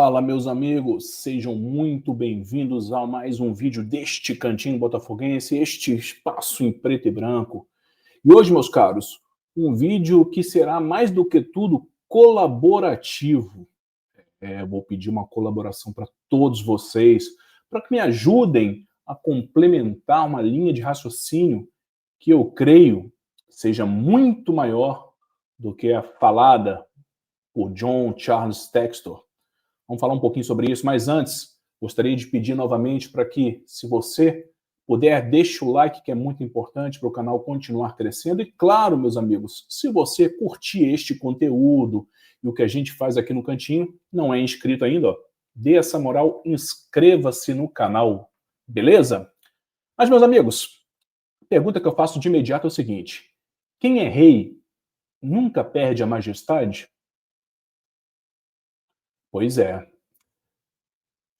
Fala, meus amigos, sejam muito bem-vindos a mais um vídeo deste Cantinho Botafoguense, este espaço em preto e branco. E hoje, meus caros, um vídeo que será mais do que tudo colaborativo. Vou pedir uma colaboração para todos vocês, para que me ajudem a complementar uma linha de raciocínio que eu creio seja muito maior do que a falada por John Charles Textor. Vamos falar um pouquinho sobre isso, mas antes, gostaria de pedir novamente para que, se você puder, deixe o like, que é muito importante para o canal continuar crescendo. E claro, meus amigos, se você curtir este conteúdo e o que a gente faz aqui no Cantinho, não é inscrito ainda, dê essa moral, inscreva-se no canal, beleza? Mas, meus amigos, a pergunta que eu faço de imediato é o seguinte: quem é rei nunca perde a majestade? Pois é.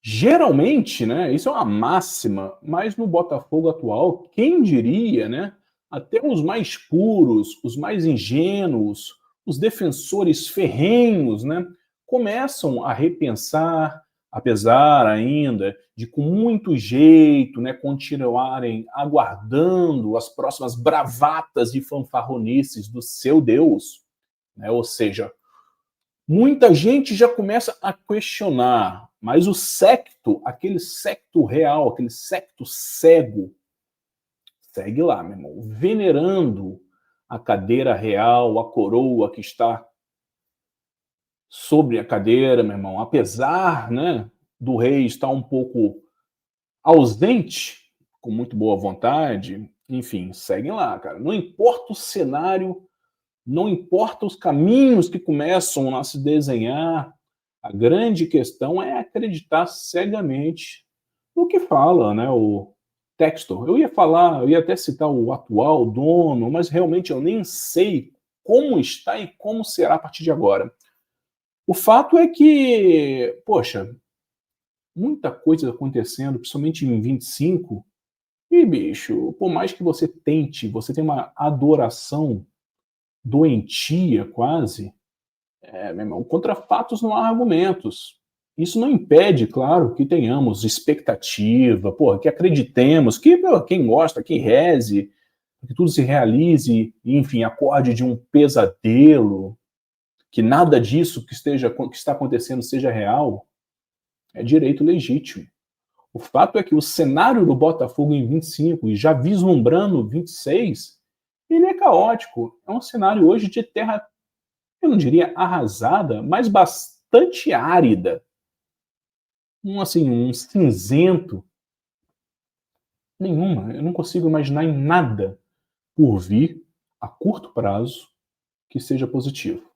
Geralmente, né, isso é uma máxima, mas no Botafogo atual, quem diria, né, até os mais puros, os mais ingênuos, os defensores ferrenhos, né, começam a repensar, apesar ainda de com muito jeito, né, continuarem aguardando as próximas bravatas e fanfarronices do seu Deus, né, ou seja, muita gente já começa a questionar, mas o secto, aquele secto real, aquele secto cego, segue lá, meu irmão, venerando a cadeira real, a coroa que está sobre a cadeira, meu irmão, apesar, né, do rei estar um pouco ausente, com muito boa vontade, enfim, seguem lá, cara. Não importa o cenário, não importa os caminhos que começam a se desenhar, a grande questão é acreditar cegamente no que fala, né, o Textor. Eu ia até citar o atual dono, mas realmente eu nem sei como está e como será a partir de agora. O fato é que, poxa, muita coisa acontecendo, principalmente em 25, e bicho, por mais que você tente, você tem uma adoração doentia quase, meu irmão, contra fatos não há argumentos. Isso não impede, claro, que tenhamos expectativa, porra, que acreditemos, que quem gosta, que reze, que tudo se realize, enfim, acorde de um pesadelo, que nada disso que está acontecendo seja real, é direito legítimo. O fato é que o cenário do Botafogo em 25 e já vislumbrando 26, ele é caótico. É um cenário hoje de terra, eu não diria arrasada, mas bastante árida. Um cinzento. Nenhuma. Eu não consigo imaginar em nada por vir, a curto prazo, que seja positivo.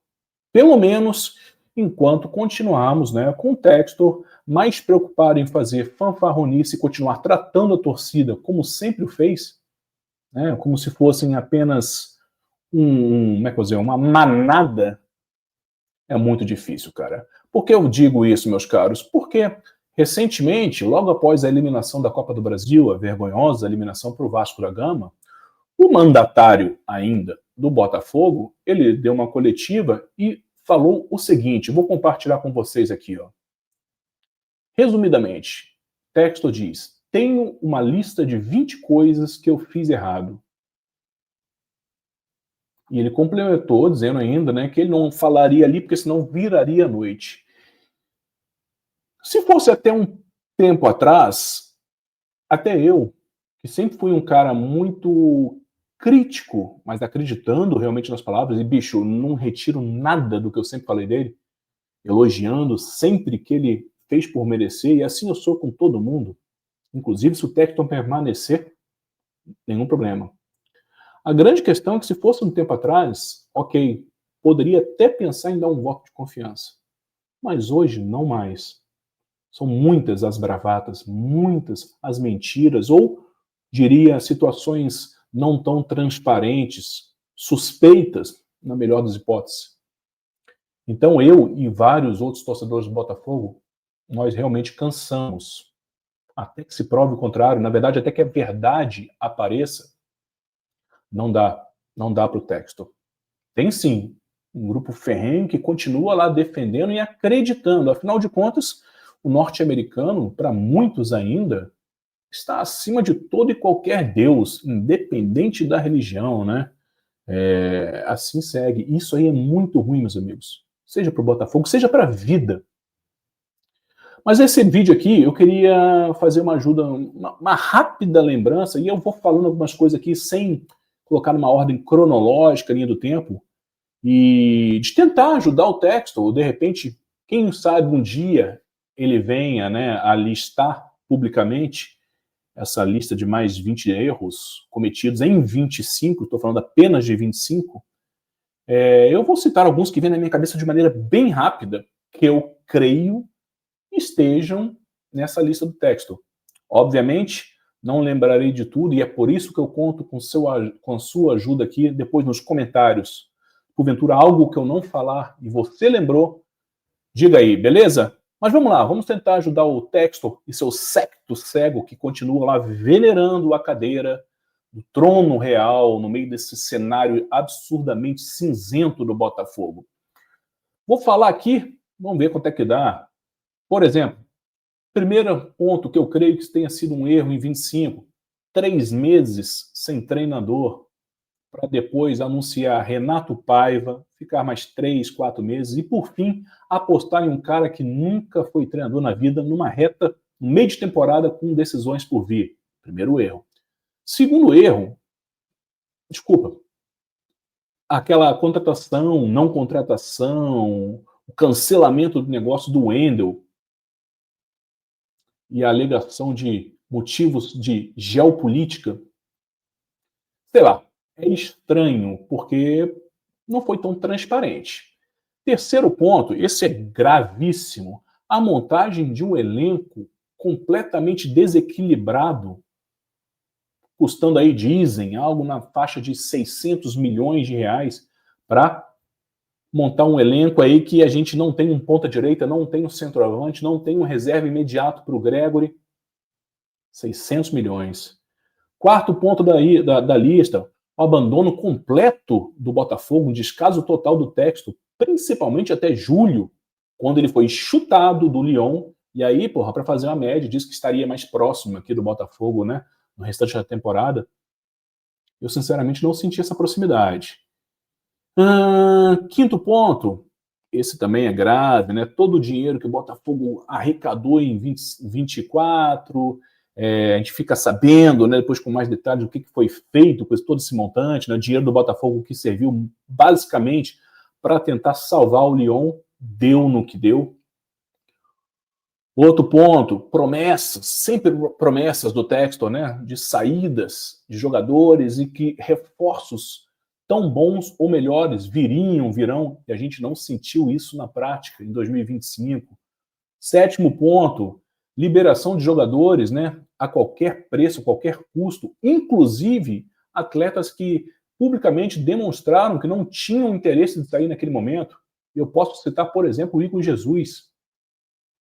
Pelo menos enquanto continuarmos, né, com o Textor mais preocupado em fazer fanfarronice e continuar tratando a torcida como sempre o fez, né, como se fossem apenas como é que eu vou dizer, uma manada, é muito difícil, cara. Por que eu digo isso, meus caros? Porque recentemente, logo após a eliminação da Copa do Brasil, a vergonhosa eliminação para o Vasco da Gama, o mandatário ainda do Botafogo, ele deu uma coletiva e falou o seguinte, vou compartilhar com vocês aqui, ó. Resumidamente, Textor diz: tenho uma lista de 20 coisas que eu fiz errado. E ele complementou dizendo ainda, né, que ele não falaria ali porque senão viraria noite. Se fosse até um tempo atrás, até eu, que sempre fui um cara muito crítico, mas acreditando realmente nas palavras, e bicho, não retiro nada do que eu sempre falei dele, elogiando sempre que ele fez por merecer, e assim eu sou com todo mundo, inclusive se o Textor permanecer, nenhum problema. A grande questão é que se fosse um tempo atrás, ok, poderia até pensar em dar um voto de confiança, mas hoje não mais. São muitas as bravatas, muitas as mentiras, ou, diria, situações não tão transparentes, suspeitas, na melhor das hipóteses. Então eu e vários outros torcedores do Botafogo, nós realmente cansamos. Até que se prove o contrário, na verdade, até que a verdade apareça, não dá para o Textor. Tem sim um grupo ferrenho que continua lá defendendo e acreditando. Afinal de contas, o norte-americano, para muitos ainda, está acima de todo e qualquer Deus, independente da religião, né? Assim segue. Isso aí é muito ruim, meus amigos. Seja para o Botafogo, seja para a vida. Mas esse vídeo aqui, eu queria fazer uma ajuda, uma rápida lembrança, e eu vou falando algumas coisas aqui sem colocar numa ordem cronológica, linha do tempo, e de tentar ajudar o texto, ou de repente, quem sabe um dia ele venha, né, a listar publicamente essa lista de mais 20 erros cometidos em 25, estou falando apenas de 25, eu vou citar alguns que vêm na minha cabeça de maneira bem rápida, que eu creio estejam nessa lista do texto. Obviamente, não lembrarei de tudo, e é por isso que eu conto com sua ajuda aqui, depois nos comentários. Porventura, algo que eu não falar e você lembrou, diga aí, beleza? Mas vamos lá, vamos tentar ajudar o texto e seu séquito cego que continua lá venerando a cadeira do trono real no meio desse cenário absurdamente cinzento do Botafogo. Vou falar aqui, vamos ver quanto é que dá. Por exemplo, primeiro ponto que eu creio que tenha sido um erro em 25, 3 meses sem treinador, para depois anunciar Renato Paiva, ficar mais 3, 4 meses, e por fim, apostar em um cara que nunca foi treinador na vida, numa reta, no meio de temporada, com decisões por vir. Primeiro erro. Segundo erro, desculpa, aquela contratação, não contratação, o cancelamento do negócio do Wendel, e a alegação de motivos de geopolítica, sei lá, é estranho, porque não foi tão transparente. Terceiro ponto, esse é gravíssimo, a montagem de um elenco completamente desequilibrado, custando aí, dizem, algo na faixa de 600 milhões de reais, para montar um elenco aí que a gente não tem um ponta-direita, não tem um centroavante, não tem um reserva imediato para o Gregory. 600 milhões. Quarto ponto da lista, o abandono completo do Botafogo, um descaso total do texto, principalmente até julho, quando ele foi chutado do Lyon, e aí, porra, para fazer uma média, disse que estaria mais próximo aqui do Botafogo, né, no restante da temporada. Eu, sinceramente, não senti essa proximidade. Quinto ponto, esse também é grave, né? Todo o dinheiro que o Botafogo arrecadou em 24, a gente fica sabendo, né, depois com mais detalhes, o que foi feito com todo esse montante, né? O dinheiro do Botafogo que serviu basicamente para tentar salvar o Lyon, deu no que deu. Outro ponto, promessas, sempre promessas do Textor, né, de saídas de jogadores e que reforços tão bons ou melhores virão, e a gente não sentiu isso na prática em 2025. Sétimo ponto, liberação de jogadores, né, a qualquer preço, qualquer custo, inclusive atletas que publicamente demonstraram que não tinham interesse de sair naquele momento. Eu posso citar, por exemplo, o Igor Jesus.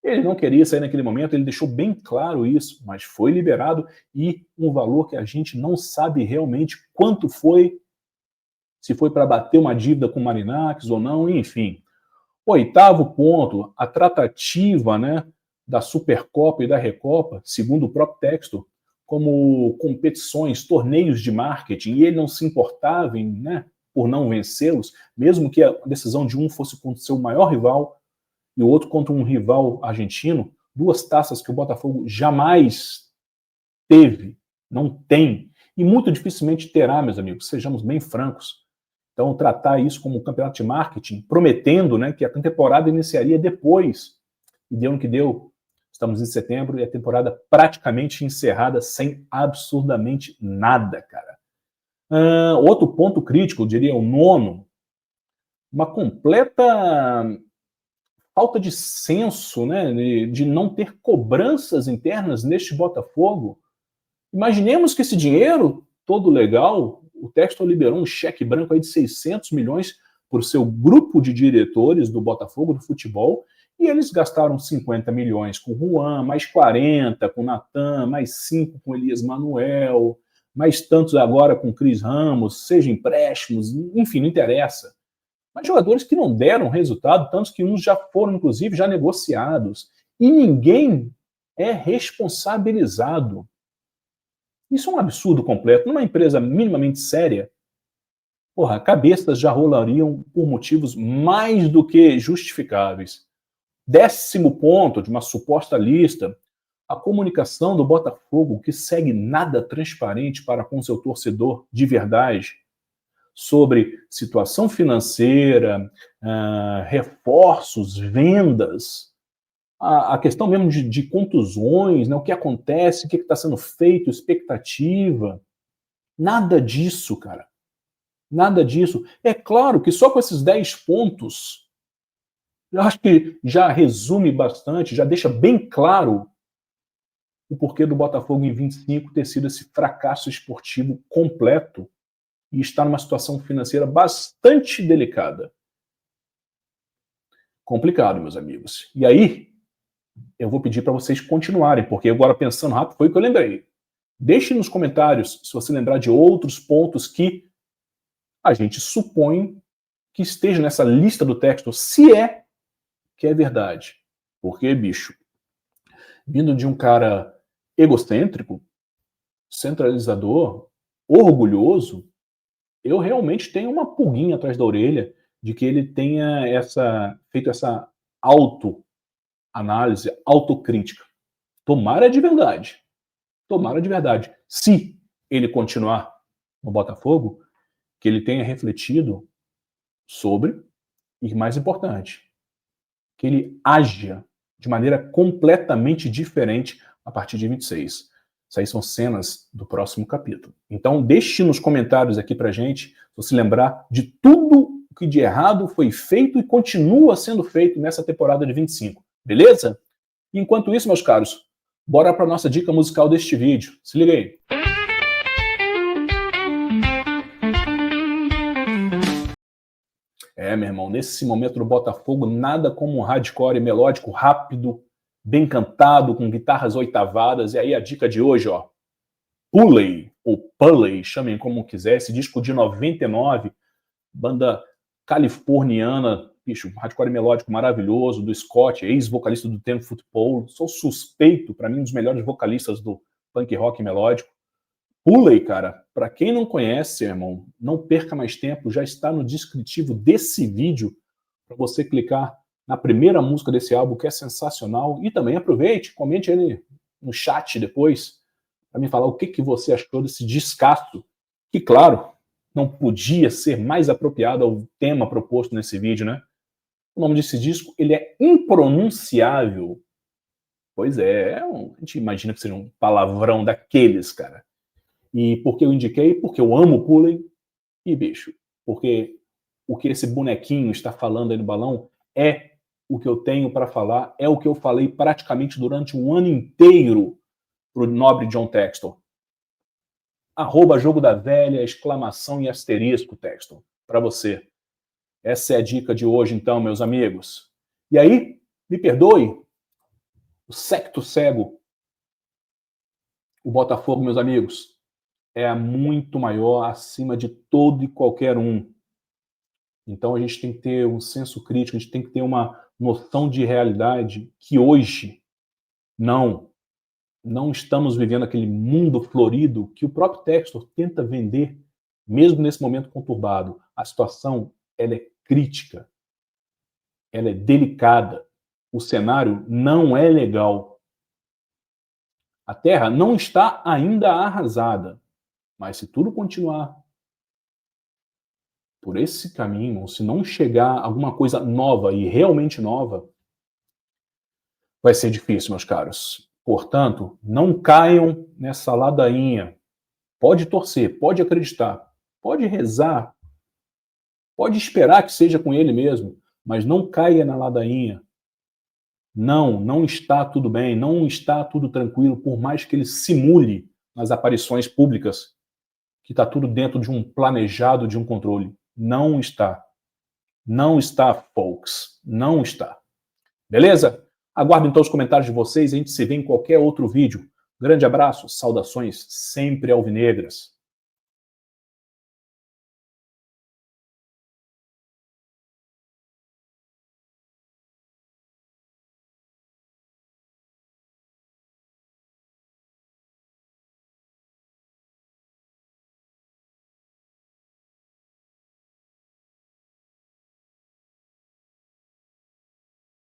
Ele não queria sair naquele momento, ele deixou bem claro isso, mas foi liberado, e um valor que a gente não sabe realmente quanto foi, se foi para bater uma dívida com o Marinacos ou não, enfim. Oitavo ponto, a tratativa, né, da Supercopa e da Recopa, segundo o próprio texto, como competições, torneios de marketing, e ele não se importava em, né, por não vencê-los, mesmo que a decisão de um fosse contra o seu maior rival e o outro contra um rival argentino, duas taças que o Botafogo jamais teve, não tem, e muito dificilmente terá, meus amigos, sejamos bem francos. Então, tratar isso como um campeonato de marketing, prometendo, né, que a temporada iniciaria depois, e deu no que deu. Estamos em setembro e a temporada praticamente encerrada sem absurdamente nada, cara. Outro ponto crítico, eu diria o nono, uma completa falta de senso, né, de não ter cobranças internas neste Botafogo. Imaginemos que esse dinheiro todo legal, o Textor liberou um cheque branco aí de 600 milhões por seu grupo de diretores do Botafogo do futebol, e eles gastaram 50 milhões com o Juan, mais 40 com o Natan, mais 5 com o Elias Manuel, mais tantos agora com o Cris Ramos, seja empréstimos, enfim, não interessa. mas jogadores que não deram resultado, tantos que uns já foram, inclusive, já negociados. E ninguém é responsabilizado. Isso é um absurdo completo. Numa empresa minimamente séria, porra, cabeças já rolariam por motivos mais do que justificáveis. 10º ponto de uma suposta lista, a comunicação do Botafogo, que segue nada transparente para com seu torcedor de verdade, sobre situação financeira, reforços, vendas, a questão mesmo de contusões, né, o que acontece, o que está sendo feito, expectativa. Nada disso, cara. Nada disso. É claro que só com esses 10 pontos, eu acho que já resume bastante, já deixa bem claro o porquê do Botafogo em 25 ter sido esse fracasso esportivo completo e estar numa situação financeira bastante delicada. Complicado, meus amigos. E aí, eu vou pedir para vocês continuarem, porque agora pensando rápido, foi o que eu lembrei. Deixe nos comentários se você lembrar de outros pontos que a gente supõe que esteja nessa lista do texto, se é que é verdade. Porque, bicho, vindo de um cara egocêntrico, centralizador, orgulhoso, eu realmente tenho uma pulguinha atrás da orelha de que ele tenha feito essa autoanálise, autocrítica. Tomara de verdade. Tomara de verdade. Se ele continuar no Botafogo, que ele tenha refletido sobre, e mais importante, que ele haja de maneira completamente diferente a partir de 26. Isso aí são cenas do próximo capítulo. Então, deixe nos comentários aqui pra gente, se você lembrar de tudo o que de errado foi feito e continua sendo feito nessa temporada de 25. Beleza? Enquanto isso, meus caros, bora para nossa dica musical deste vídeo. Se liga aí. Meu irmão, nesse momento do Botafogo, nada como um hardcore melódico rápido, bem cantado, com guitarras oitavadas. E aí a dica de hoje, ó, Pulley, ou Pulley, chamem como quiser, esse disco de 99, banda californiana, bicho, hardcore melódico maravilhoso, do Scott, ex-vocalista do Ten Football, sou suspeito, para mim, um dos melhores vocalistas do punk rock melódico. Pulley, cara, para quem não conhece, irmão, não perca mais tempo, já está no descritivo desse vídeo, para você clicar na primeira música desse álbum, que é sensacional, e também aproveite, comente ele no chat depois, para me falar o que você achou desse descasso, que, claro, não podia ser mais apropriado ao tema proposto nesse vídeo, né? O nome desse disco, ele é impronunciável. Pois é, a gente imagina que seja um palavrão daqueles, cara. E por que eu indiquei? Porque eu amo o Pulley. E, bicho, porque o que esse bonequinho está falando aí no balão é o que eu tenho para falar, é o que eu falei praticamente durante um ano inteiro pro nobre John Textor. @jogo da velha, exclamação e asterisco, Textor, para você. Essa é a dica de hoje, então, meus amigos. E aí, me perdoe, o secto cego, o Botafogo, meus amigos, é muito maior, acima de todo e qualquer um. Então a gente tem que ter um senso crítico, a gente tem que ter uma noção de realidade que hoje não estamos vivendo aquele mundo florido que o próprio Textor tenta vender, mesmo nesse momento conturbado. A situação, ela é crítica, ela é delicada, o cenário não é legal. A terra não está ainda arrasada, mas se tudo continuar por esse caminho, ou se não chegar alguma coisa nova e realmente nova, vai ser difícil, meus caros. Portanto, não caiam nessa ladainha. Pode torcer, pode acreditar, pode rezar, pode esperar que seja com ele mesmo, mas não caia na ladainha. Não está tudo bem, não está tudo tranquilo, por mais que ele simule nas aparições públicas que está tudo dentro de um planejado, de um controle. Não está. Não está, folks. Não está. Beleza? Aguardo então os comentários de vocês e a gente se vê em qualquer outro vídeo. Grande abraço, saudações sempre alvinegras.